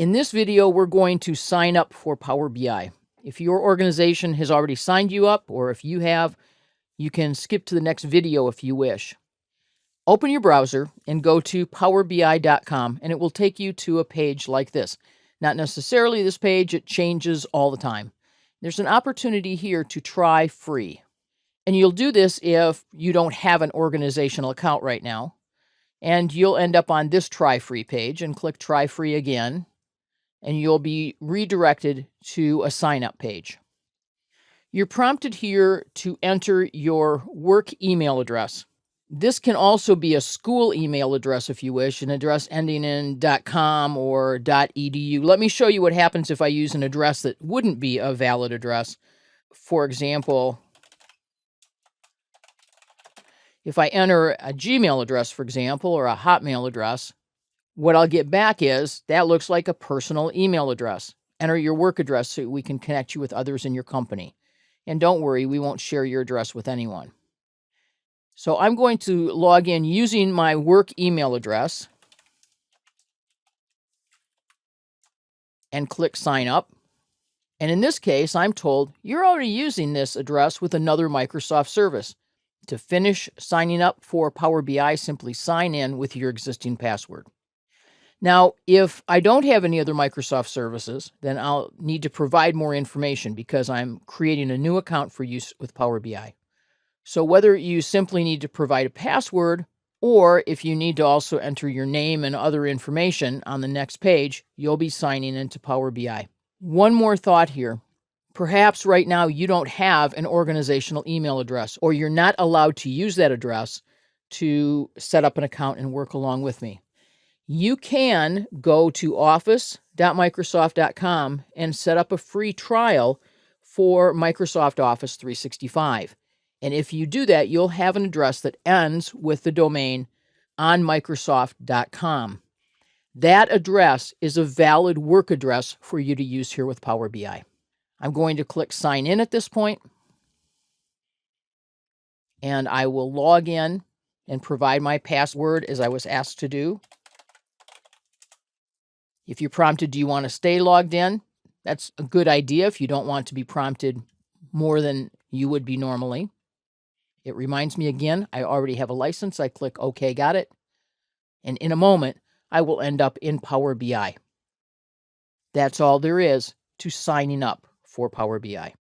In this video, we're going to sign up for Power BI. If your organization has already signed you up, or if you have, you can skip to the next video if you wish. Open your browser and go to powerbi.com, and it will take you to a page like this. Not necessarily this page, it changes all the time. There's an opportunity here to try free. And you'll do this if you don't have an organizational account right now. And you'll end up on this try free page and click try free again. And you'll be redirected to a sign up page. You're prompted here to enter your work email address. This can also be a school email address if you wish, an address ending in .com or .edu. Let me show you what happens if I use an address that wouldn't be a valid address. For example, if I enter a Gmail address, for example, or a Hotmail address, what I'll get back is that looks like a personal email address. Enter your work address so we can connect you with others in your company. And don't worry, we won't share your address with anyone. So I'm going to log in using my work email address and click sign up. And in this case, I'm told you're already using this address with another Microsoft service. To finish signing up for Power BI, simply sign in with your existing password. Now, if I don't have any other Microsoft services, then I'll need to provide more information because I'm creating a new account for use with Power BI. So whether you simply need to provide a password or if you need to also enter your name and other information on the next page, you'll be signing into Power BI. One more thought here. Perhaps right now you don't have an organizational email address or you're not allowed to use that address to set up an account and work along with me. You can go to office.microsoft.com and set up a free trial for Microsoft Office 365. And if you do that, you'll have an address that ends with the domain onmicrosoft.com. That address is a valid work address for you to use here with Power BI. I'm going to click sign in at this point, and I will log in and provide my password as I was asked to do. If you're prompted, do you want to stay logged in? That's a good idea if you don't want to be prompted more than you would be normally. It reminds me again, I already have a license. I click OK, got it. And in a moment, I will end up in Power BI. That's all there is to signing up for Power BI.